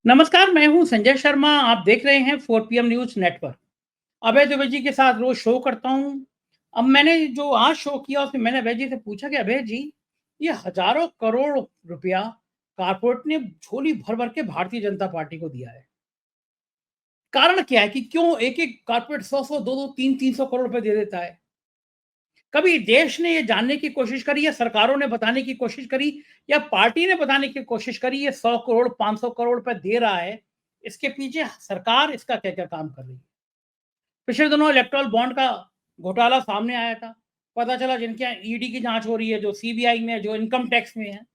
नमस्कार, मैं हूँ संजय शर्मा। आप देख रहे हैं 4 पीएम न्यूज़ नेटवर्क। अभय द्विवेदी जी के साथ रोज़ शो करता हूँ। अब मैंने जो आज शो किया उसमें मैंने अभय जी से पूछा कि अभय जी, ये हज़ारों करोड़ रुपया कॉर्पोरेट ने झोली भर-भर के भारतीय जनता पार्टी को दिया है। कारण क्या है कि क्यों एक-एक कॉर्पोरेट 100-100, 2-2, 3-300 करोड़ रुपए दे देता है? कभी देश ने ये जानने की कोशिश करी या सरकारों ने बताने की कोशिश करी या पार्टी ने बताने की कोशिश करी ये 100 करोड़ 500 करोड़ रुपए दे रहा है, इसके पीछे सरकार इसका क्या-क्या काम कर रही है? पिछले दिनों इलेक्टोरल बॉन्ड का घोटाला सामने आया था। पता चला जिनके यहाँ ईडी की जाँच हो रही है, जो सीबीआई में है, जो इनकम टैक्स में है,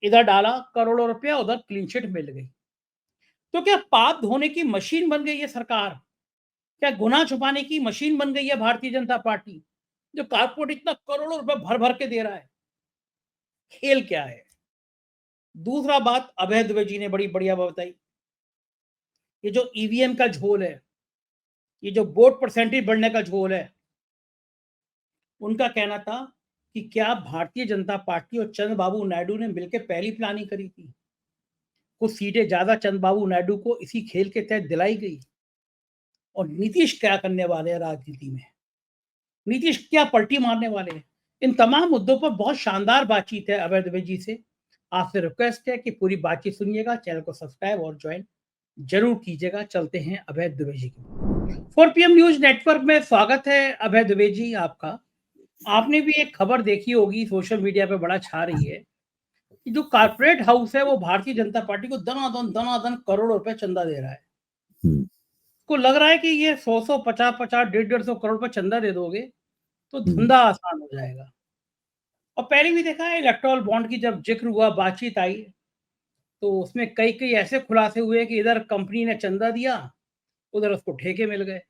इधर डाला करोड़ों रुपया, उधर क्लीन चिट मिल गई। तो क्या पाप धोने की मशीन बन गई है सरकार? क्या गुनाह छुपाने की मशीन बन गई है भारतीय जनता पार्टी? जो कॉर्पोरेट इतना करोड़ों रुपए भर-भर के दे रहा है, खेल क्या है? दूसरा बात अभय द्विवेदी जी ने बड़ी बढ़िया बताई। ये जो ईवीएम का झोल है, ये जो वोट परसेंटेज बढ़ने का झोल है, उनका कहना था कि क्या भारतीय जनता पार्टी और चंद्रबाबू नायडू ने मिलकर पहली प्लानिंग करी थी? कुछ सीटें ज्यादा चंद्रबाबू नायडू को इसी खेल के तहत दिलाई गई। और नीतीश क्या करने वाले हैं राजनीति में? नीतीश क्या पलटी मारने वाले हैं? इन तमाम मुद्दों पर बहुत शानदार बातचीत है अभय द्विवेदी जी से। आपसे रिक्वेस्ट है कि पूरी बातचीत सुनिएगा, चैनल को सब्सक्राइब और ज्वाइन जरूर कीजिएगा। चलते हैं अभय द्विवेदी जी की। 4 पीएम न्यूज नेटवर्क में स्वागत है अभय द्विवेदी जी आपका। आपने भी एक खबर देखी होगी, सोशल मीडिया पे बड़ा छा रही है कि जो कॉर्पोरेट हाउस है वो भारतीय जनता पार्टी को दनादन करोड़ों रुपए चंदा दे रहा है। को लग रहा है कि ये 100 50 150 करोड़ रुपए चंदा दे दोगे तो धंधा आसान हो जाएगा। और पहले भी देखा है इलेक्टोरल बॉन्ड की जब जिक्र हुआ, बातचीत आई, तो उसमें कई ऐसे खुलासे हुए कि इधर कंपनी ने चंदा दिया, उधर उसको ठेके मिल गए।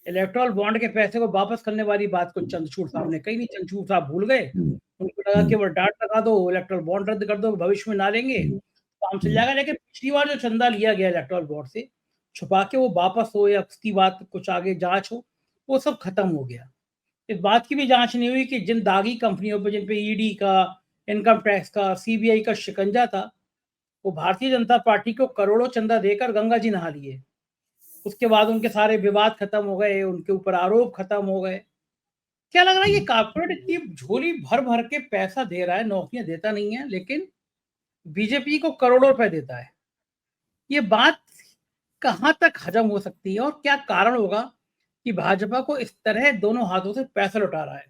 इलेक्टोरल बॉन्ड के पैसे को वापस करने वाली बात को चंद्रचूड़ साहब ने कही नहीं। चंद्रचूड़ साहब भूल गए। उनको लगा कि वो डांट लगा दो, इलेक्टोरल बॉन्ड रद्द कर दो, भविष्य में ना लेंगे, काम चल जाएगा। लेकिन पिछली बार जो चंदा लिया गया इलेक्टोरल बॉन्ड से, छुपा के वो वापस हो या उसकी बात कुछ आगे जाँच हो, वो सब खत्म हो गया। इस बात की भी जाँच नहीं हुई कि जिन दागी कंपनियों पे, जिन पे ईडी का, इनकम टैक्स का, सीबीआई का शिकंजा था, वो भारतीय जनता पार्टी को करोड़ों चंदा देकर गंगा जी नहा लिए। उसके बाद उनके सारे विवाद खत्म हो गए, उनके ऊपर आरोप खत्म हो गए। क्या लग रहा है ये कॉर्पोरेट इतनी झोली भर-भर के पैसा दे रहा है, नौकरियाँ देता नहीं है, लेकिन बीजेपी को करोड़ों रुपए देता है। ये बात कहाँ तक हजम हो सकती है और क्या कारण होगा कि भाजपा को इस तरह दोनों हाथों से पैसा लौटा रहा है?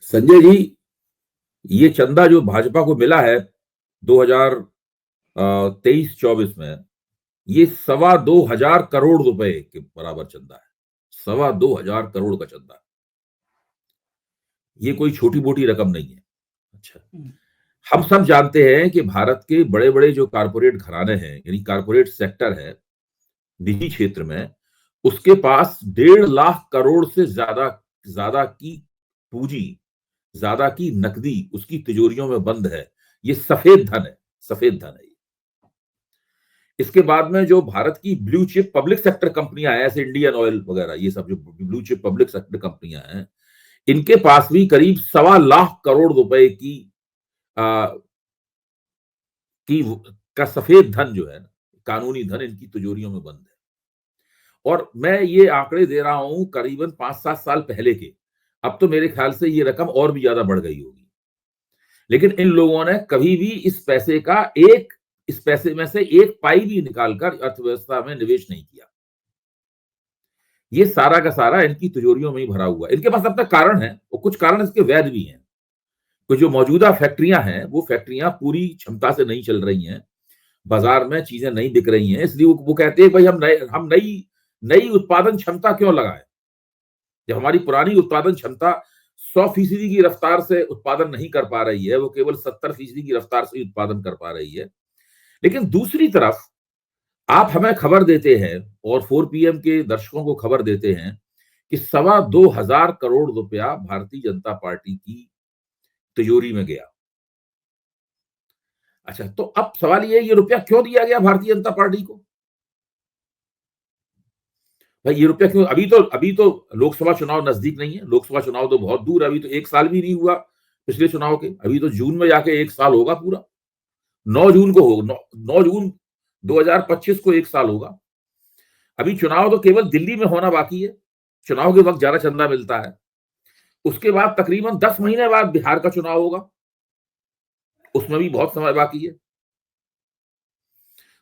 संजय जी, ये चंदा जो भाजपा को मिला है 2023-24 में, ये 2,200 करोड़ रुपए के बराबर चंदा है। 2,200 करोड़ का चंदा। ये कोई छोटी मोटी रकम नहीं है। अच्छा, हम सब जानते हैं कि भारत के बड़े बड़े जो कारपोरेट घराने हैं, यानी कारपोरेट सेक्टर है निजी क्षेत्र में, उसके पास 1.5 लाख करोड़ से ज्यादा की पूंजी, ज्यादा की नकदी उसकी तिजोरियों में बंद है। ये सफेद धन है, सफेद धन है। इसके बाद में जो भारत की ब्लू चिप पब्लिक सेक्टर कंपनियां हैं, ऐसे इंडियन ऑयल वगैरह, ये सब जो ब्लू चिप पब्लिक सेक्टर कंपनियां हैं, इनके पास भी करीब 1.25 लाख करोड़ रुपए की का सफेद धन जो है, कानूनी धन इनकी तिजोरियों में बंद है। और मैं ये आंकड़े दे रहा हूं करीबन 5-7 साल पहले के। अब तो मेरे ख्याल से ये रकम और भी ज्यादा बढ़ गई होगी। लेकिन इन लोगों ने कभी भी इस पैसे में से एक पाई भी निकालकर अर्थव्यवस्था में निवेश नहीं किया। ये सारा का सारा इनकी तिजोरियों में ही भरा हुआ है। इनके पास अपना कारण है और कुछ कारण इसके वैध भी हैं। तो जो मौजूदा फैक्ट्रियां हैं, वो फैक्ट्रियां पूरी क्षमता से नहीं चल रही हैं, बाजार में चीजें नहीं बिक रही हैं। इसलिए वो कहते हैं भाई हम नई उत्पादन क्षमता क्यों लगाएं, जब हमारी पुरानी उत्पादन क्षमता 100% की रफ्तार से उत्पादन नहीं कर पा रही है, वो केवल 70% की रफ्तार से उत्पादन कर पा रही है। लेकिन दूसरी तरफ आप हमें खबर देते हैं और 4 पीएम के दर्शकों को खबर देते हैं कि 2,200 करोड़ रुपया भारतीय जनता पार्टी की तिजोरी में गया। अच्छा, तो अब सवाल ये रुपया क्यों दिया गया भारतीय जनता पार्टी को? भाई ये रुपया क्यों? अभी तो लोकसभा चुनाव नजदीक नहीं है, लोकसभा चुनाव तो बहुत दूर है, अभी तो 1 साल भी नहीं हुआ पिछले चुनाव के। अभी तो जून में जाके 1 साल होगा पूरा। 9 जून को होगा, 9 जून 2025 को 1 साल होगा। अभी चुनाव तो केवल दिल्ली में होना बाकी है, चुनाव के वक्त ज्यादा चंदा मिलता है। उसके बाद तकरीबन 10 महीने बाद बिहार का चुनाव होगा, उसमें भी बहुत समय बाकी है।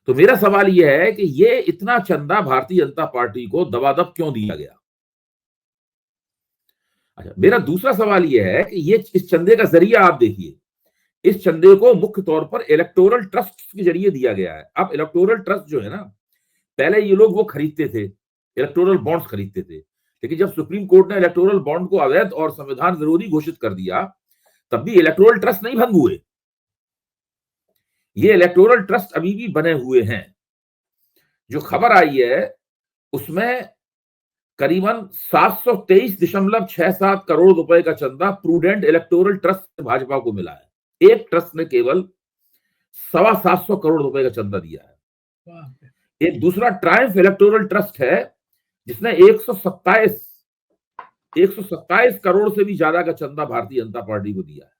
तो मेरा सवाल यह है कि ये इतना चंदा भारतीय जनता पार्टी को दबादब क्यों दिया गया? अच्छा, मेरा दूसरा सवाल यह है कि ये इस चंदे का जरिया आप देखिए, इस चंदे को मुख्य तौर पर इलेक्टोरल ट्रस्ट के जरिए दिया गया है। अब इलेक्टोरल ट्रस्ट जो है ना, पहले ये लोग वो खरीदते थे, इलेक्टोरल बॉन्ड्स खरीदते थे, लेकिन जब सुप्रीम कोर्ट ने इलेक्टोरल बॉन्ड को अवैध और संविधान विरोधी घोषित कर दिया, तब भी इलेक्टोरल ट्रस्ट नहीं भंग हुए। ये इलेक्टोरल ट्रस्ट अभी भी बने हुए हैं। जो खबर आई है उसमें करीबन 723.67 करोड़ रुपए का चंदा प्रूडेंट इलेक्टोरल ट्रस्ट से भाजपा को मिला है। एक ट्रस्ट ने केवल 725 करोड़ रुपए का चंदा दिया है। एक दूसरा ट्रायम्फ इलेक्टोरल ट्रस्ट है जिसने 127 करोड़ से भी ज्यादा का चंदा भारतीय जनता पार्टी को दिया है।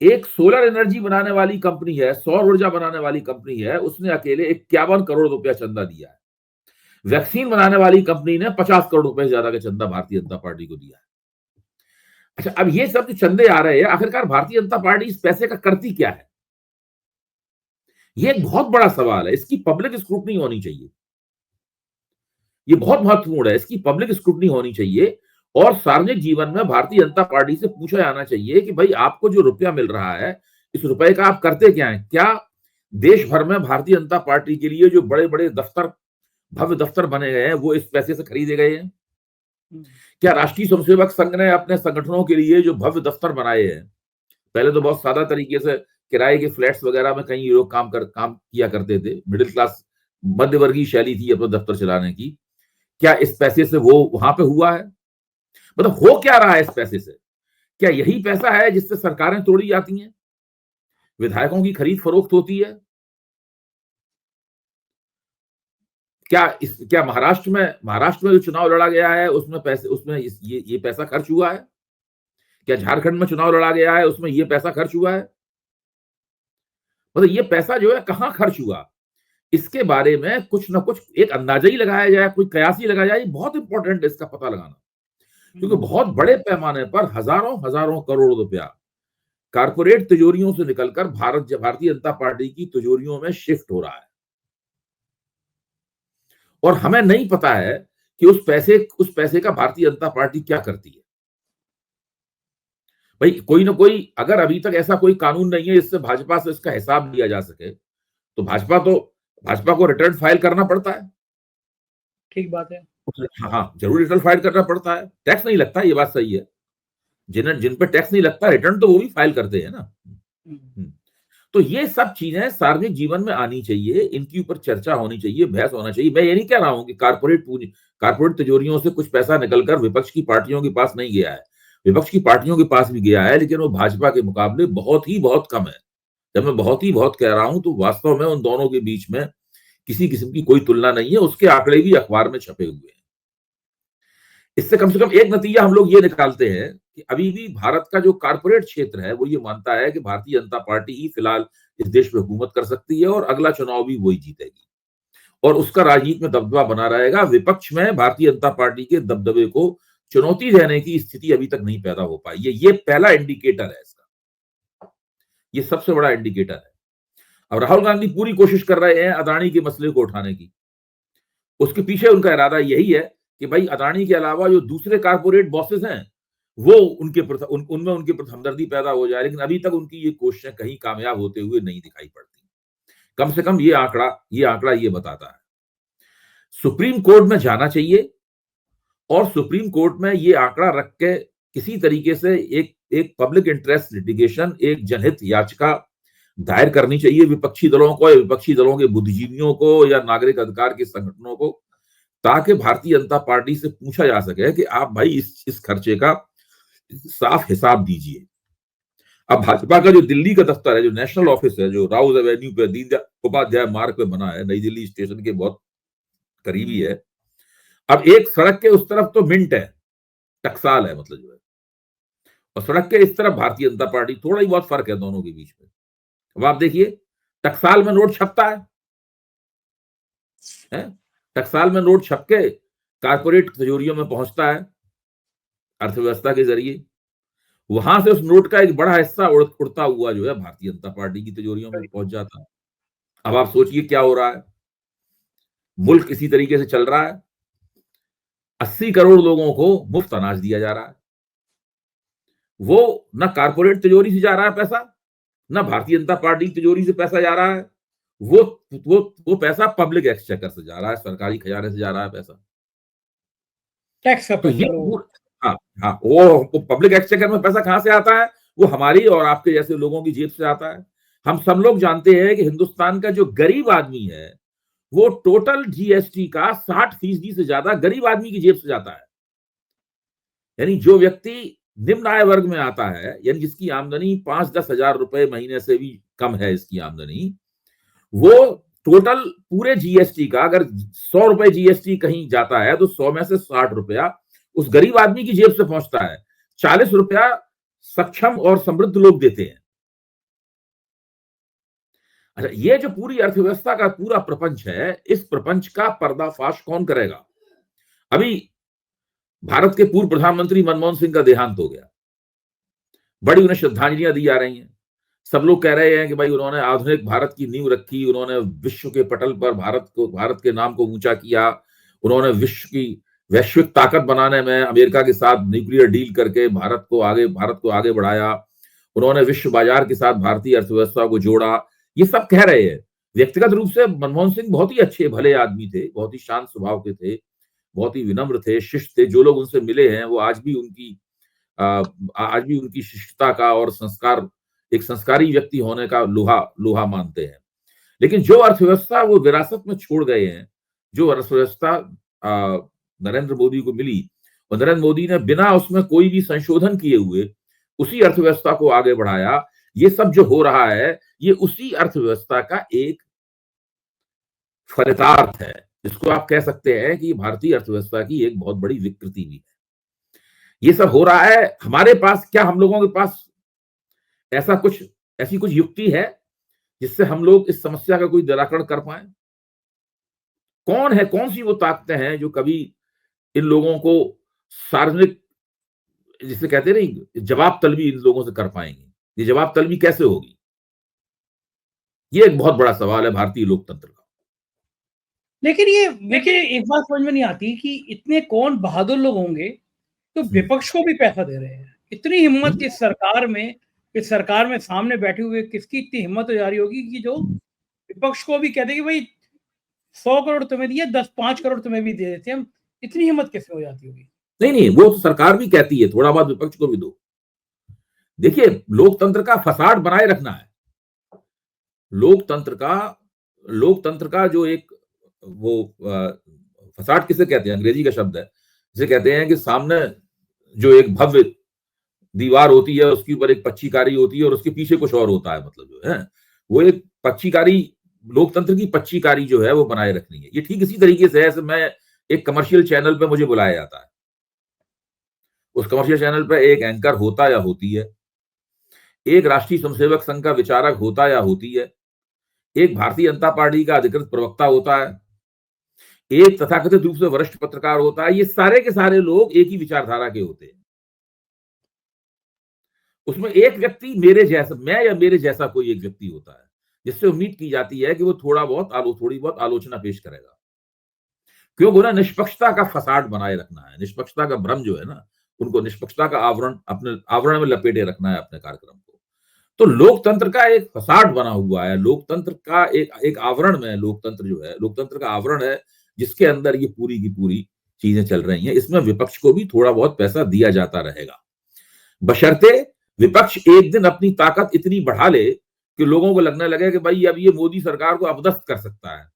एक सोलर एनर्जी बनाने वाली कंपनी है, सौर ऊर्जा बनाने वाली कंपनी है, उसने अकेले 51 करोड़ रुपया चंदा दिया है। वैक्सीन बनाने वाली कंपनी ने 50 करोड़ रुपए से ज्यादा का चंदा भारतीय जनता पार्टी को दिया है। अच्छा, अब ये सब जो चंदे आ रहे हैं, आखिरकार भारतीय जनता पार्टी इस पैसे का करती क्या है? ये एक बहुत बड़ा सवाल है, इसकी पब्लिक स्क्रूटनी होनी चाहिए। ये बहुत महत्वपूर्ण है, इसकी पब्लिक स्क्रूटनी होनी चाहिए और सार्वजनिक जीवन में भारतीय जनता पार्टी से पूछा जाना चाहिए कि भाई आपको जो रुपया मिल रहा है, इस रुपए का आप करते क्या है? क्या देश भर में भारतीय जनता पार्टी के लिए जो बड़े बड़े दफ्तर, भव्य दफ्तर बने गए हैं, वो इस पैसे से खरीदे गए हैं? क्या राष्ट्रीय स्वयंसेवक संघ ने अपने संगठनों के लिए जो भव्य दफ्तर बनाए हैं, पहले तो बहुत सादा तरीके से किराए के फ्लैट्स वगैरह में कई लोग काम किया करते थे, मिडिल क्लास मध्यवर्गीय शैली थी अपना दफ्तर चलाने की, क्या इस पैसे से वो वहां पे हुआ है? मतलब हो क्या रहा है इस पैसे से? क्या यही पैसा है जिससे सरकारें तोड़ी जाती हैं, विधायकों की खरीद फरोख्त होती है? क्या महाराष्ट्र में जो चुनाव लड़ा गया है उसमें ये पैसा खर्च हुआ है? क्या झारखंड में चुनाव लड़ा गया है उसमें ये पैसा खर्च हुआ है? मतलब ये पैसा जो है कहां खर्च हुआ, इसके बारे में कुछ ना कुछ एक अंदाजा ही लगाया जाए, कोई कयास ही लगाया जाए। बहुत इंपॉर्टेंट है इसका पता लगाना, क्योंकि बहुत बड़े पैमाने पर हजारों हजारों करोड़ रुपया कारपोरेट तिजोरियों से निकलकर भारतीय जनता पार्टी की तिजोरियों में शिफ्ट हो रहा है और हमें नहीं पता है कि उस पैसे का भारतीय जनता पार्टी क्या करती है। भाई कोई ना कोई, अगर अभी तक ऐसा कोई कानून नहीं है जिससे भाजपा से इसका हिसाब लिया जा सके, तो भाजपा को रिटर्न फाइल करना पड़ता है। ठीक बात है। हाँ, जरूर रिटर्न फाइल करना पड़ता है। टैक्स नहीं लगता, ये बात सही है। जिन पे टैक्स नहीं लगता, रिटर्न तो वो भी फाइल करते हैं ना। तो ये सब चीजें सार्वजनिक जीवन में आनी चाहिए, इनके ऊपर चर्चा होनी चाहिए, बहस होना चाहिए। मैं ये नहीं कह रहा हूं कि कारपोरेट तिजोरियों से कुछ पैसा निकलकर विपक्ष की पार्टियों के पास नहीं गया है, विपक्ष की पार्टियों के पास भी गया है, लेकिन वो भाजपा के मुकाबले बहुत कम है। जब मैं बहुत कह रहा हूं तो वास्तव में उन दोनों के बीच में किसी किस्म की कोई तुलना नहीं है। उसके आंकड़े भी अखबार में छपे हुए हैं। इससे कम से कम एक नतीजा हम लोग ये निकालते हैं कि अभी भी भारत का जो कारपोरेट क्षेत्र है वो ये मानता है कि भारतीय जनता पार्टी ही फिलहाल इस देश में हुकूमत कर सकती है और अगला चुनाव भी वही जीतेगी और उसका राजनीति में दबदबा बना रहेगा। विपक्ष में भारतीय जनता पार्टी के दबदबे को चुनौती देने की स्थिति अभी तक नहीं पैदा हो पाई है। ये पहला इंडिकेटर है इसका, ये सबसे बड़ा इंडिकेटर है। अब राहुल गांधी पूरी कोशिश कर रहे हैं अदानी के मसले को उठाने की। उसके पीछे उनका इरादा यही है कि भाई अदानी के अलावा जो दूसरे कारपोरेट बॉसेस हैं वो उनमें उनके प्रति हमदर्दी पैदा हो जाए, लेकिन अभी तक उनकी ये कोशिशें कहीं कामयाब होते हुए नहीं दिखाई पड़ती। कम से कम ये आंकड़ा ये बताता है। सुप्रीम कोर्ट में जाना चाहिए और सुप्रीम कोर्ट में ये आंकड़ा रख के किसी तरीके से एक पब्लिक इंटरेस्ट लिटिगेशन, एक जनहित याचिका दायर करनी चाहिए विपक्षी दलों को या विपक्षी दलों के बुद्धिजीवियों को या नागरिक अधिकार के संगठनों को, ताकि भारतीय जनता पार्टी से पूछा जा सके कि आप भाई इस खर्चे का साफ हिसाब दीजिए। अब भाजपा का जो दिल्ली का दफ्तर है, जो नेशनल ऑफिस है, जो राउज एवेन्यू पे दीनदयाल उपाध्याय मार्ग पे बना है, नई दिल्ली स्टेशन के बहुत करीबी है। अब एक सड़क के उस तरफ तो मिंट है, टकसाल है मतलब जो है, और सड़क के इस तरफ भारतीय जनता पार्टी, थोड़ा ही बहुत फर्क है दोनों के बीच में। अब आप देखिए, टकसाल में नोट छपता है, टकसाल में नोट छप के कारपोरेट तिजोरियों में पहुंचता है अर्थव्यवस्था के जरिए। वहां से उस नोट का एक बड़ा हिस्सा उड़ता हुआ जो है भारतीय जनता पार्टी की तिजोरियों में पहुंच जाता है। अब आप सोचिए क्या हो रहा है, मुल्क इसी तरीके से चल रहा है। 80 करोड़ लोगों को मुफ्त अनाज दिया जा रहा है। वो ना कारपोरेट तिजोरी से जा रहा है पैसा, ना भारतीय जनता पार्टी की तिजोरी से पैसा जा रहा है। वो वो पैसा पब्लिक एक्सचेकर से जा रहा है, सरकारी खजाने से जा रहा है पैसा। टैक्स का तो ये पैसा। हाँ हाँ, वो पब्लिक एक्सचेकर में पैसा कहां से आता है? वो हमारी और आपके जैसे लोगों की जेब से आता है। हम सब लोग जानते हैं कि हिंदुस्तान का जो गरीब आदमी है वो टोटल जीएसटी का 60% से ज्यादा गरीब आदमी की जेब से जाता है। यानी जो व्यक्ति निम्न आय वर्ग में आता है, यानी जिसकी आमदनी 5-10 हजार रुपए महीने से भी कम है इसकी आमदनी, वो टोटल पूरे जीएसटी का अगर 100 रुपए जीएसटी कहीं जाता है तो 100 में से 60 रुपया उस गरीब आदमी की जेब से पहुंचता है। 40 रुपया सक्षम और समृद्ध लोग देते हैं। अच्छा, ये जो पूरी अर्थव्यवस्था का पूरा प्रपंच है, इस प्रपंच का पर्दाफाश कौन करेगा? अभी भारत के पूर्व प्रधानमंत्री मनमोहन सिंह का देहांत हो गया, बड़ी उन्हें श्रद्धांजलियां दी जा रही हैं। सब लोग कह रहे हैं कि भाई उन्होंने आधुनिक भारत की नींव रखी, उन्होंने विश्व के पटल पर भारत के नाम को ऊंचा किया, उन्होंने विश्व की वैश्विक ताकत बनाने में अमेरिका के साथ न्यूक्लियर डील करके भारत को आगे बढ़ाया, उन्होंने विश्व बाजार के साथ भारतीय अर्थव्यवस्था को जोड़ा। ये सब कह रहे हैं। व्यक्तिगत रूप से मनमोहन सिंह बहुत ही अच्छे भले आदमी थे, बहुत ही शांत स्वभाव के थे, बहुत ही विनम्र थे, शिष्ट थे। जो लोग उनसे मिले हैं वो आज भी उनकी शिष्टता का और एक संस्कारी व्यक्ति होने का लोहा लोहा मानते हैं। लेकिन जो अर्थव्यवस्था वो विरासत में छोड़ गए हैं, जो अर्थव्यवस्था नरेंद्र मोदी को मिली, और नरेंद्र मोदी ने बिना उसमें कोई भी संशोधन किए हुए उसी अर्थव्यवस्था को आगे बढ़ाया। ये सब जो हो रहा है ये उसी अर्थव्यवस्था का एक फलितार्थ है, जिसको आप कह सकते हैं कि भारतीय अर्थव्यवस्था की एक बहुत बड़ी विकृति भी है। ये सब हो रहा है हमारे पास, क्या हम लोगों के पास ऐसी कुछ युक्ति है जिससे हम लोग इस समस्या का कोई निराकरण कर पाए? कौन सी वो ताकतें हैं जो कभी इन लोगों को सार्वजनिक, जिसे कहते हैं नहीं, जवाब तलबी इन लोगों से कर पाएंगे? ये जवाब तलबी कैसे होगी? ये एक बहुत बड़ा सवाल है भारतीय लोकतंत्र का। लेकिन ये देखिए, एक बात समझ में नहीं आती कि इतने कौन बहादुर लोग होंगे तो विपक्ष को भी पैसा दे रहे हैं। इतनी हिम्मत इस सरकार में सामने बैठे हुए किसकी इतनी हिम्मत हो जा रही होगी कि जो विपक्ष को भी कहते कि भाई 100 करोड़ तुम्हें दिए, 5 करोड़ तुम्हें भी दे देते हम। इतनी हिम्मत कैसे हो जाती होगी? नहीं, वो तो सरकार भी कहती है थोड़ा बहुत विपक्ष को भी दो। देखिए, लोकतंत्र का फसाड बनाए रखना है। लोकतंत्र का जो एक वो फसाड किसे कहते हैं, अंग्रेजी का शब्द है, जिसे कहते हैं कि सामने जो एक भव्य दीवार होती है उसके ऊपर एक पच्चीकारी होती है और उसके पीछे कुछ और होता है। मतलब जो है वो एक पच्चीकारी, लोकतंत्र की पच्चीकारी जो है वो बनाए रखनी है। ये ठीक इसी तरीके से है जैसे मैं एक कमर्शियल चैनल पे मुझे बुलाया जाता है, उस कमर्शियल चैनल पे एक एंकर होता या होती है, एक राष्ट्रीय स्वयंसेवक संघ का विचारक होता या होती है, एक भारतीय जनता पार्टी का अधिकृत प्रवक्ता होता है, एक तथाकथित रूप से वरिष्ठ पत्रकार होता है। ये सारे के सारे लोग एक ही विचारधारा के होते हैं। उसमें एक व्यक्ति मैं या मेरे जैसा कोई एक व्यक्ति होता है जिससे उम्मीद की जाती है कि वो थोड़ी बहुत आलोचना पेश करेगा। क्यों बोला? निष्पक्षता का फसाड बनाए रखना है, निष्पक्षता का भ्रम जो है ना, उनको निष्पक्षता का अपने आवरण में लपेटे रखना है अपने कार्यक्रम को। तो लोकतंत्र का एक फसाड बना हुआ है, लोकतंत्र का एक आवरण में, लोकतंत्र का आवरण है जिसके अंदर ये पूरी की पूरी चीजें चल रही हैं। इसमें विपक्ष को भी थोड़ा बहुत पैसा दिया जाता रहेगा, बशर्ते विपक्ष एक दिन अपनी ताकत इतनी बढ़ा ले कि लोगों को लगने लगे कि भाई अब ये मोदी सरकार को अपदस्थ कर सकता है।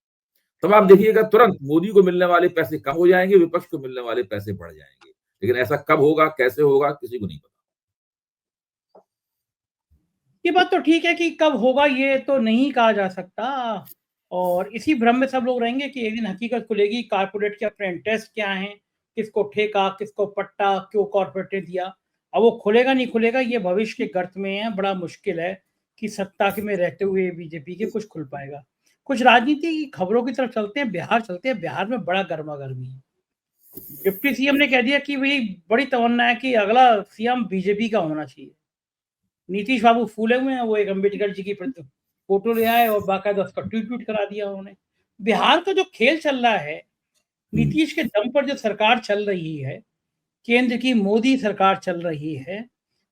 तब आप देखिएगा तुरंत मोदी को मिलने वाले पैसे कम हो जाएंगे, विपक्ष को मिलने वाले पैसे बढ़ जाएंगे। लेकिन ऐसा कब होगा, कैसे होगा, किसी को नहीं पता। ये बात तो ठीक है कि कब होगा ये तो नहीं कहा जा सकता, और इसी भ्रम में सब लोग रहेंगे कि एक दिन हकीकत खुलेगी, कारपोरेट के अपने इंटरेस्ट क्या हैं, किसको ठेका, किसको पट्टा, क्यों कारपोरेट ने दिया। अब वो खुलेगा नहीं खुलेगा, ये भविष्य के गर्त में है, बड़ा मुश्किल है कि सत्ता के में रहते हुए बीजेपी के कुछ खुल पाएगा। कुछ राजनीति की खबरों की तरफ चलते हैं, बिहार चलते हैं। बिहार में बड़ा गरमा-गर्मी है। डिप्टी सीएम ने कह दिया कि भई बड़ी तमन्ना है कि अगला सीएम बीजेपी का होना चाहिए। नीतीश बाबू फूले हुए हैं, वो एक अम्बेडकर जी की फ़ोटो ले आए और बाकायदा उसका ट्वीट करा दिया उन्होंने। बिहार का जो खेल चल रहा है, हम्म। नीतीश के दम पर जो सरकार चल रही है, केंद्र की मोदी सरकार चल रही है,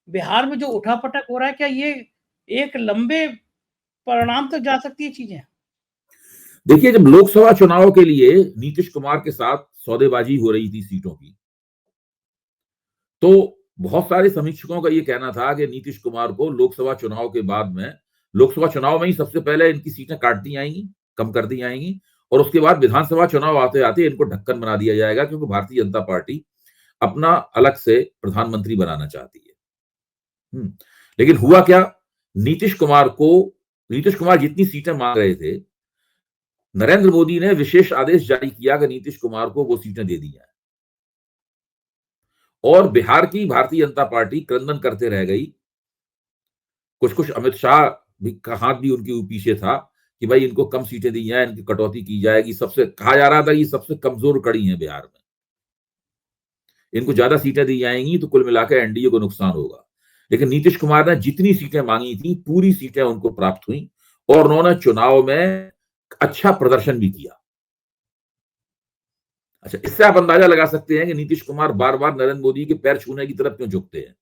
बिहार में जो उठा-पटक हो रहा है, क्या ये एक लंबे परिणाम तक जा सकती है चीज़ें? देखिए, जब लोकसभा चुनाव के लिए नीतीश कुमार के साथ सौदेबाजी हो रही थी सीटों की, तो बहुत सारे समीक्षकों का ये कहना था कि नीतीश कुमार को लोकसभा चुनाव के बाद में, लोकसभा चुनाव में ही सबसे पहले इनकी सीटें काट दी जाएंगी, कम कर दी जाएंगी, और उसके बाद विधानसभा चुनाव आते आते इनको ढक्कन बना दिया जाएगा, क्योंकि भारतीय जनता पार्टी अपना अलग से प्रधानमंत्री बनाना चाहती है। लेकिन हुआ क्या, नीतीश कुमार जितनी सीटें मांग रहे थे, नरेंद्र मोदी ने विशेष आदेश जारी किया कि नीतीश कुमार को वो सीटें दे दी जाए, और बिहार की भारतीय जनता पार्टी क्रंदन करते रह गई। कुछ कुछ अमित शाह का हाथ भी उनके पीछे था कि भाई इनको कम सीटें दी जाए, इनकी कटौती की जाएगी। सबसे कहा जा रहा था कि सबसे कमजोर कड़ी है बिहार में, इनको ज्यादा सीटें दी जाएंगी तो कुल मिलाकर एनडीए को नुकसान होगा। लेकिन नीतीश कुमार ने जितनी सीटें मांगी थी, पूरी सीटें उनको प्राप्त हुई, और उन्होंने चुनाव में अच्छा प्रदर्शन भी किया। अच्छा, इससे आप अंदाजा लगा सकते हैं कि नीतीश कुमार बार बार नरेंद्र मोदी के पैर छूने की तरफ क्यों झुकते हैं।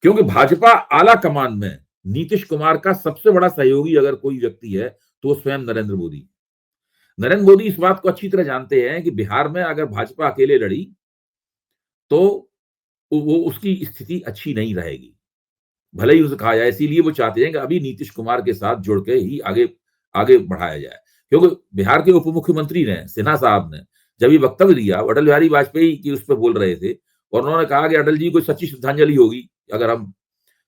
क्योंकि भाजपा आला कमान में नीतीश कुमार का सबसे बड़ा सहयोगी अगर कोई व्यक्ति है तो स्वयं नरेंद्र मोदी। नरेंद्र मोदी इस बात को अच्छी तरह जानते हैं कि बिहार में अगर भाजपा अकेले लड़ी तो वो उसकी स्थिति अच्छी नहीं रहेगी, भले ही उसे कहा जाए। इसीलिए वो चाहते हैं कि अभी नीतीश कुमार के साथ जुड़ के ही आगे आगे बढ़ाया जाए। क्योंकि बिहार के उप मुख्यमंत्री ने, सिन्हा साहब ने, जब ये वक्तव्य दिया, अटल बिहारी वाजपेयी की उस पर बोल रहे थे, और उन्होंने कहा कि अटल जी को सच्ची श्रद्धांजलि होगी अगर हम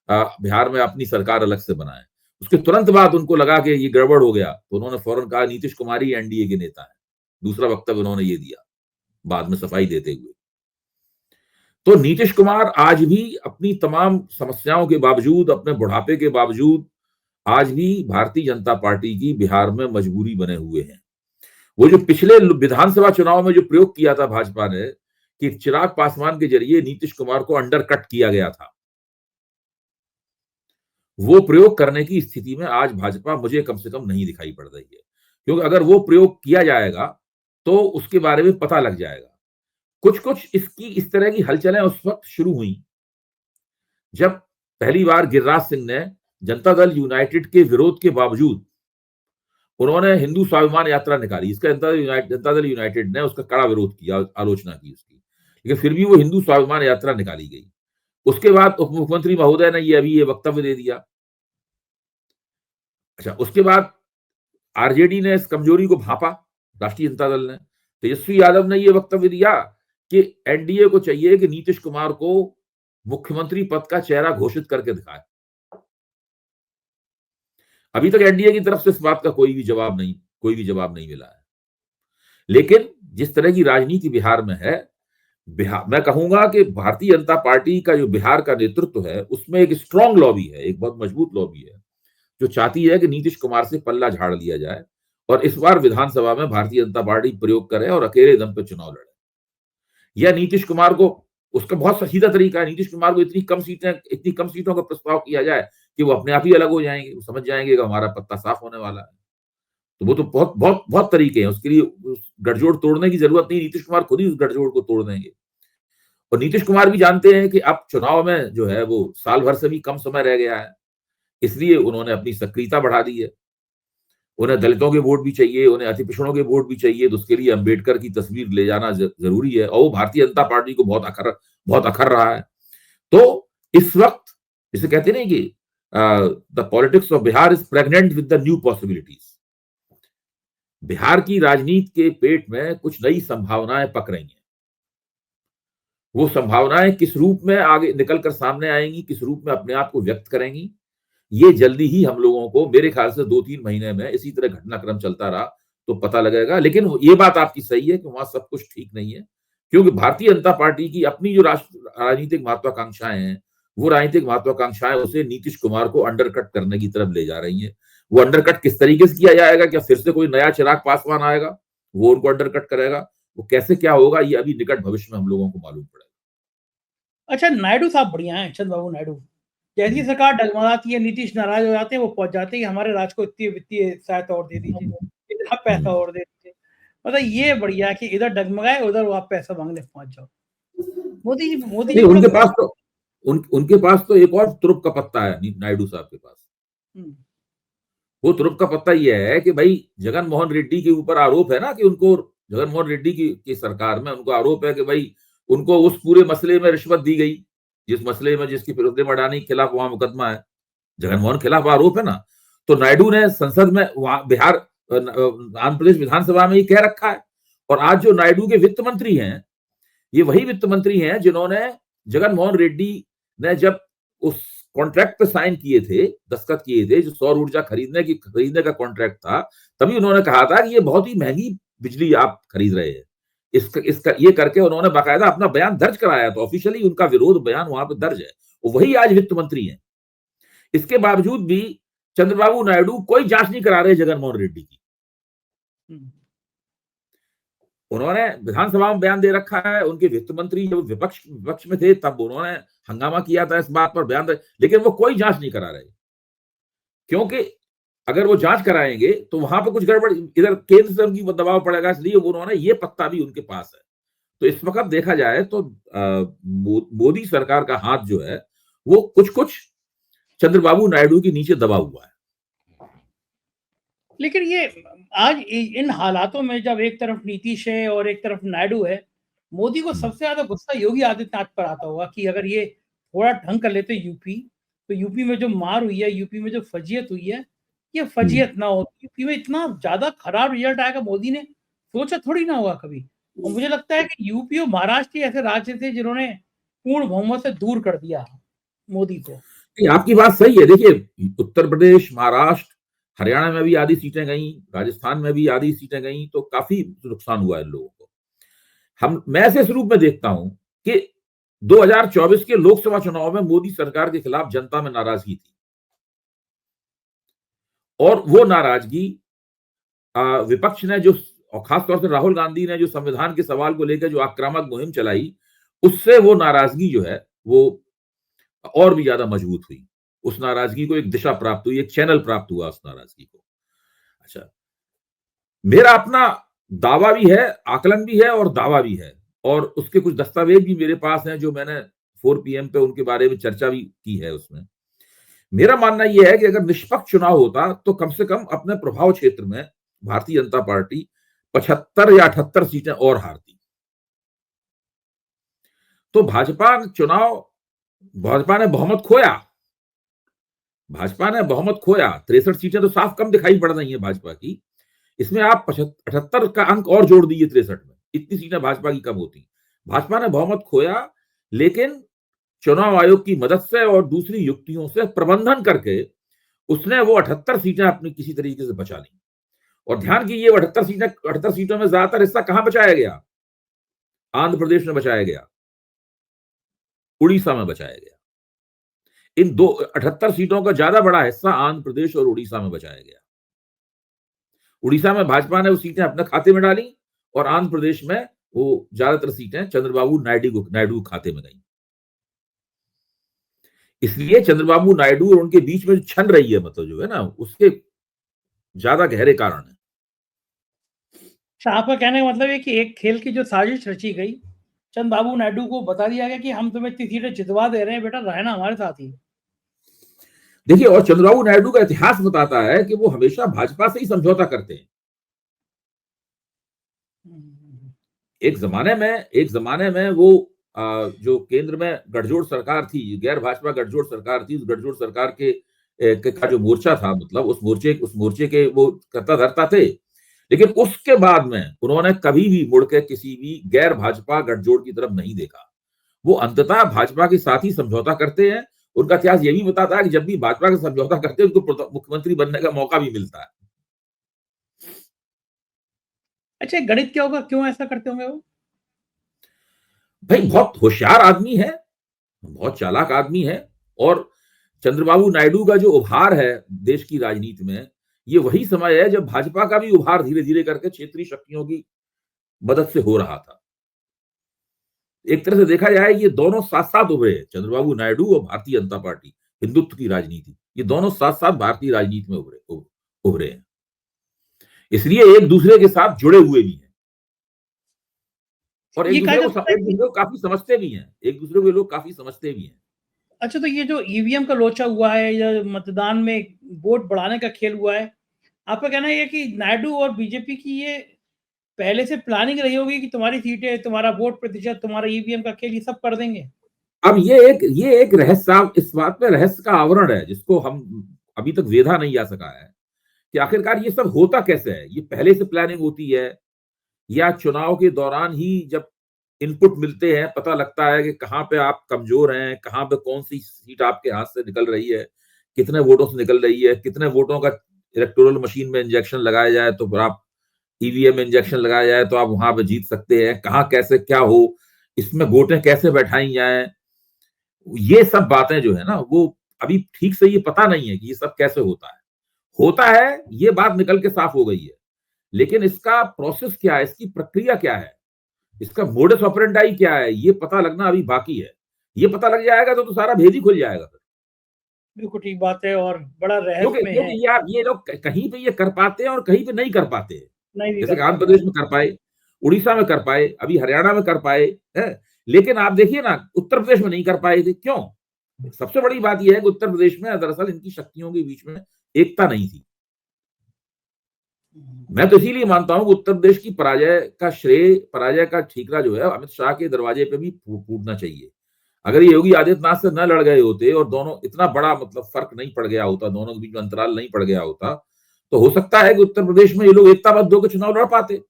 बिहार में अपनी सरकार अलग से बनाए। उसके तुरंत बाद उनको लगा कि ये गड़बड़ हो गया, तो उन्होंने फौरन कहा नीतीश कुमार ही एनडीए के नेता है। दूसरा वक्तव्य उन्होंने ये दिया बाद में सफाई देते हुए। तो नीतीश कुमार आज भी अपनी तमाम समस्याओं के बावजूद, अपने बुढ़ापे के बावजूद, आज भी भारतीय जनता पार्टी की बिहार में मजबूरी बने हुए हैं। वो जो पिछले विधानसभा चुनाव में जो प्रयोग किया था भाजपा ने, कि चिराग पासवान के जरिए नीतीश कुमार को अंडरकट किया गया था, वो प्रयोग करने की स्थिति में आज भाजपा मुझे कम से कम नहीं दिखाई पड़ रही है। क्योंकि अगर वो प्रयोग किया जाएगा तो उसके बारे में पता लग जाएगा। कुछ कुछ इस तरह की हलचलें उस वक्त शुरू हुई जब पहली बार गिरिराज सिंह ने जनता दल यूनाइटेड के विरोध के बावजूद उन्होंने हिंदू स्वाभिमान यात्रा निकाली। इसका जनता दल यूनाइटेड ने उसका कड़ा विरोध किया, आलोचना की उसकी, लेकिन फिर भी वो हिंदू स्वाभिमान यात्रा निकाली गई। उसके बाद उप मुख्यमंत्री महोदय ने ये वक्तव्य दे दिया। अच्छा, उसके बाद आरजेडी ने इस कमजोरी को भांपा, राष्ट्रीय जनता दल ने, तेजस्वी यादव ने यह वक्तव्य दिया कि एनडीए को चाहिए कि नीतीश कुमार को मुख्यमंत्री पद का चेहरा घोषित करके दिखाए। अभी तक एनडीए की तरफ से इस बात का कोई भी जवाब नहीं मिला है। लेकिन जिस तरह की राजनीति बिहार में है, मैं कहूंगा कि भारतीय जनता पार्टी का जो बिहार का नेतृत्व है, उसमें एक स्ट्रांग लॉबी है, एक बहुत मजबूत लॉबी है, जो चाहती है कि नीतीश कुमार से पल्ला झाड़ लिया जाए और इस बार विधानसभा में भारतीय जनता पार्टी प्रयोग करे और अकेले दम पर चुनाव लड़े। या नीतीश कुमार को, उसका बहुत सीधा तरीका है, नीतीश कुमार को इतनी कम सीटों का प्रस्ताव किया जाए कि वो अपने आप ही अलग हो जाएंगे, वो समझ जाएंगे कि हमारा पत्ता साफ होने वाला है। तो वो तो बहुत बहुत बहुत तरीके हैं, उसके लिए गठजोड़ तोड़ने की जरूरत नहीं, नीतीश कुमार खुद ही उस गठजोड़ को तोड़ देंगे। और नीतीश कुमार भी जानते हैं कि अब चुनाव में जो है वो साल भर से भी कम समय रह गया है, इसलिए उन्होंने अपनी सक्रियता बढ़ा दी है। उन्हें दलितों के वोट भी चाहिए, उन्हें अति पिछड़ों के वोट भी चाहिए, तो उसके लिए अंबेडकर की तस्वीर ले जाना जरूरी है, और वो भारतीय जनता पार्टी को बहुत अखर रहा है। तो इस वक्त इसे कहते नहीं कि the politics of Bihar is pregnant with the new possibilities. Bihar की राजनीति के पेट में कुछ नई संभावनाएं पक रही हैं। वो संभावनाएं किस रूप में आगे निकलकर सामने आएंगी, किस रूप में अपने आप को व्यक्त करेंगी, ये जल्दी ही हम लोगों को, मेरे ख्याल से 2-3 महीने में इसी तरह घटनाक्रम चलता रहा तो पता लगेगा। लेकिन ये बात आपकी सही है कि वहां सब कुछ ठीक नहीं है, क्योंकि भारतीय जनता पार्टी की अपनी जो राजनीतिक महत्वाकांक्षाएं हैं वो राजनीतिक महत्वाकांक्षाएं उसे नीतीश कुमार को अंडरकट करने की तरफ ले जा रही हैं। वो अंडरकट किस तरीके से किया जाएगा, क्या फिर से कोई नया चिराग पासवान आएगा वो उनको अंडरकट करेगा, वो कैसे क्या होगा ये अभी निकट भविष्य में हम लोगों को मालूम पड़ेगा। अच्छा, नायडू साहब बढ़िया हैं, चंद्रबाबू नायडू। जैसी हम्म, सरकार डगमगाती है, नीतीश नाराज हो जाते हैं, वो पहुंच जाते हैं हमारे राज्य को इतनी वित्तीय सहायता और दे दीजिए, इतना पैसा हम्म। और दे दीजिए। मतलब ये बढ़िया है कि इधर डगमगाए, उधर वो आप पैसा मांगने पहुंच जाओ। मोदी जी नहीं, थोड़ा उनके सा। पास तो उनके पास तो एक और तुरुप का पत्ता है नायडू साहब के पास। हम्म, वो तुरुप का पत्ता यह है कि भाई जगन मोहन रेड्डी के ऊपर आरोप है ना कि उनको, जगन मोहन रेड्डी की सरकार में उनको आरोप है कि भाई उनको उस पूरे मसले में रिश्वत दी गई, जिस मसले में जिसकी फिरोजपुर अडानी के खिलाफ वहां मुकदमा है, जगन मोहन खिलाफ आरोप है ना। तो नायडू ने संसद में वहां बिहार आंध्र प्रदेश विधानसभा में ये कह रखा है। और आज जो नायडू के वित्त मंत्री हैं, ये वही वित्त मंत्री हैं जिन्होंने जगन मोहन रेड्डी ने जब उस कॉन्ट्रैक्ट पे साइन किए थे, दस्तखत किए थे, जो सौर ऊर्जा खरीदने का कॉन्ट्रैक्ट था, तभी उन्होंने कहा था कि ये बहुत ही महंगी बिजली आप खरीद रहे हैं। इसका ये करके उन्होंने बाकायदा अपना बयान दर्ज कराया, तो ऑफिशियली उनका विरोध बयान वहां पर दर्ज है। वही आज वित्त मंत्री है। इसके बावजूद भी चंद्रबाबू नायडू कोई जांच नहीं करा रहे जगन मोहन रेड्डी की। हम्म। उन्होंने विधानसभा में बयान दे रखा है, उनके वित्त मंत्री जब विपक्ष में थे तब उन्होंने हंगामा किया था इस बात पर, बयान दे, लेकिन वो कोई जांच नहीं करा रहे। क्योंकि अगर वो जांच कराएंगे तो वहां पर कुछ गड़बड़, इधर केंद्र से उनकी दबाव पड़ेगा, इसलिए उन्होंने ये पत्ता भी उनके पास है। तो इस वक्त देखा जाए तो मोदी सरकार का हाथ जो है वो कुछ कुछ चंद्रबाबू नायडू के नीचे दबा हुआ है। लेकिन ये आज इन हालातों में जब एक तरफ नीतीश है और एक तरफ नायडू है, मोदी को सबसे ज्यादा गुस्सा योगी आदित्यनाथ पर आता होगा कि अगर ये थोड़ा ढंग कर लेते यूपी, तो यूपी में जो मार हुई है, यूपी में जो फजीयत हुई है, ये फजीयत ना होती। यूपी में इतना ज्यादा खराब रिजल्ट आएगा, मोदी ने सोचा थोड़ी ना होगा कभी। और मुझे लगता है कि यूपी और महाराष्ट्र ऐसे राज्य थे जिन्होंने पूर्ण बहुमत से दूर कर दिया मोदी को। आपकी बात सही है। देखिए, उत्तर प्रदेश, महाराष्ट्र, हरियाणा में भी आधी सीटें गई, राजस्थान में भी आधी सीटें गई, तो काफी नुकसान हुआ है लोगों को। मैं ऐसे स्वरूप में देखता हूं कि 2024 के लोकसभा चुनाव में मोदी सरकार के खिलाफ जनता में नाराजगी थी, और वो नाराजगी विपक्ष ने जो, और खासतौर से राहुल गांधी ने जो संविधान के सवाल को लेकर जो आक्रामक मुहिम चलाई, उससे वो नाराजगी जो है वो और भी ज्यादा मजबूत हुई। उस नाराजगी को एक दिशा प्राप्त हुई, एक चैनल प्राप्त हुआ उस नाराजगी को। अच्छा, मेरा अपना दावा भी है, आकलन भी है और दावा भी है, और उसके कुछ दस्तावेज भी मेरे पास हैं जो मैंने 4 PM पे उनके बारे में चर्चा भी की है। उसमें मेरा मानना यह है कि अगर निष्पक्ष चुनाव होता तो कम से कम अपने प्रभाव क्षेत्र में भारतीय जनता पार्टी 75 या 78 सीटें और हारती। तो भाजपा ने बहुमत खोया, भाजपा ने बहुमत खोया। 63 सीटें तो साफ कम दिखाई पड़ रही है भाजपा की। इसमें आप 78 का अंक और जोड़ दीजिए 63 में, इतनी सीटें भाजपा की कम होती। भाजपा ने बहुमत खोया, लेकिन चुनाव आयोग की मदद से और दूसरी युक्तियों से प्रबंधन करके उसने वो 78 सीटें अपनी किसी तरीके से बचा ली। और ध्यान कीजिए, 78 सीटों में ज्यादातर हिस्सा कहां बचाया गया? आंध्र प्रदेश में बचाया गया, उड़ीसा में बचाया गया। इन 78 सीटों का ज्यादा बड़ा हिस्सा आंध्र प्रदेश और उड़ीसा में बचाया गया। उड़ीसा में भाजपा ने वो सीटें अपने खाते में डाली, और आंध्र प्रदेश में वो ज्यादातर सीटें चंद्रबाबू नायडू खाते में गई। इसलिए चंद्रबाबू नायडू और उनके बीच में जो छन रही है, मतलब जो है ना, उसके ज्यादा गहरे कारण है। अच्छा, आपका कहने का मतलब है कि एक खेल की जो साजिश रची गई, चंद्रबाबू नायडू को बता दिया गया कि हम तुम्हें इतनी सीटें जितवा दे रहे हैं, बेटा रहना हमारे साथ ही। देखिए, और चंद्रबाबू नायडू का इतिहास बताता है कि वो हमेशा भाजपा से ही समझौता करते हैं। एक जमाने में वो जो केंद्र में गठजोड़ सरकार थी, गैर भाजपा गठजोड़ सरकार थी, उस गठजोड़ सरकार का जो मोर्चा था, मतलब उस मोर्चे के वो कर्ता धर्ता थे। लेकिन उसके बाद में उन्होंने कभी भी मुड़ के किसी भी गैर भाजपा गठजोड़ की तरफ नहीं देखा। वो अंततः भाजपा के साथ ही समझौता करते हैं। उनका इतिहास ये भी बताता है कि जब भी भाजपा का समझौता करते हैं, उनको मुख्यमंत्री बनने का मौका भी मिलता है। अच्छा, गणित क्या होगा, क्यों ऐसा करते होंगे वो? भाई बहुत होशियार आदमी है, बहुत चालाक आदमी है। और चंद्रबाबू नायडू का जो उभार है देश की राजनीति में, ये वही समय है जब भाजपा का भी उभार धीरे धीरे करके क्षेत्रीय शक्तियों की मदद से हो रहा था। एक तरह से देखा जाए ये दोनों साथ साथ उभरे हैं, चंद्रबाबू नायडू और भारतीय जनता पार्टी, हिंदुत्व की राजनीति, ये दोनों साथ साथ भारतीय राजनीति में उभरे हैं, इसलिए एक दूसरे के साथ जुड़े हुए भी हैं और ये कहा एक जाता है दूसरे को काफी समझते भी हैं, एक दूसरे को ये लोग काफी समझते भी हैं। अच्छा, तो ये जो ईवीएम का लोचा हुआ है या मतदान में वोट बढ़ाने का खेल हुआ है, आपका कहना ये है कि नायडू और बीजेपी की ये पहले से प्लानिंग रही होगी कि तुम्हारी सीटें, तुम्हारा वोट प्रतिशत, तुम्हारा ईवीएम का खेल ये सब कर देंगे? अब ये एक रहस्य, इस बात में रहस्य का आवरण है जिसको हम अभी तक वेधा नहीं जा सका है कि आखिरकार ये सब होता कैसे है। ये पहले से प्लानिंग होती है या चुनाव के दौरान ही जब इनपुट मिलते हैं, पता लगता है कि कहाँ पे आप कमजोर हैं, कहाँ पे कौन सी सीट आपके हाथ से निकल रही है, कितने वोटों से निकल रही है, कितने वोटों का इलेक्टोरल मशीन में इंजेक्शन लगाया जाए तो फिर आप ईवीएम इंजेक्शन लगाया जाए तो आप वहां पे जीत सकते हैं, कहाँ कैसे क्या हो, इसमें वोटें कैसे बैठाई जाए, ये सब बातें जो है ना वो अभी ठीक से ये पता नहीं है कि ये सब कैसे होता है ये बात निकल के साफ हो गई है, लेकिन इसका प्रोसेस क्या है, इसकी प्रक्रिया क्या है, इसका मोडस ऑपरेंडाई क्या है, ये पता लगना अभी बाकी है। ये पता लग जाएगा तो सारा भेद ही खुल जाएगा फिर। बिल्कुल ठीक बात है और बड़ा क्योंकि रहस्य में है। क्योंकि ये लोग कहीं पे ये कर पाते हैं और कहीं पे नहीं कर पाते हैं। नहीं भी जैसे कर कि आंध्र पाते प्रदेश हैं। में कर पाए, उड़ीसा में कर पाए, अभी हरियाणा में कर पाए, है। लेकिन आप देखिए ना उत्तर प्रदेश में नहीं कर पाए थे, क्यों? सबसे बड़ी बात यह है कि उत्तर प्रदेश में दरअसल इनकी शक्तियों के बीच में एकता नहीं थी। मैं तो इसीलिए मानता हूं कि उत्तर प्रदेश की पराजय का ठीकरा जो है अमित शाह के दरवाजे पे भी फूटना चाहिए। अगर ये योगी आदित्यनाथ से न लड़ गए होते और दोनों इतना बड़ा मतलब फर्क नहीं पड़ गया होता, दोनों के बीच में अंतराल नहीं पड़ गया होता, तो हो सकता है कि उत्तर प्रदेश में ये लोग एकताबद्ध होकर चुनाव लड़ पाते।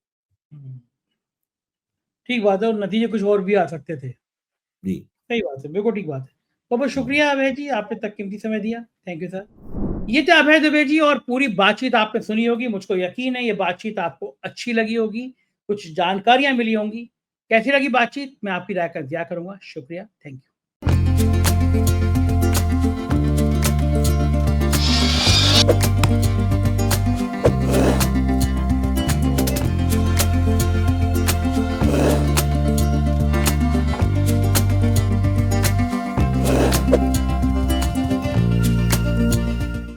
ठीक बात है और नतीजे कुछ और भी आ सकते थे। जी। सही बात है, बिल्कुल ठीक बात है। बहुत-बहुत शुक्रिया अभय जी, आपने इतना कीमती समय दिया। Thank you sir. ये थे अभय दुबे जी और पूरी बातचीत आपने सुनी होगी, मुझको यकीन है ये बातचीत आपको अच्छी लगी होगी, कुछ जानकारियाँ मिली होंगी। कैसी लगी बातचीत मैं आपकी राय का इंतज़ार करूँगा। शुक्रिया, थैंक यू।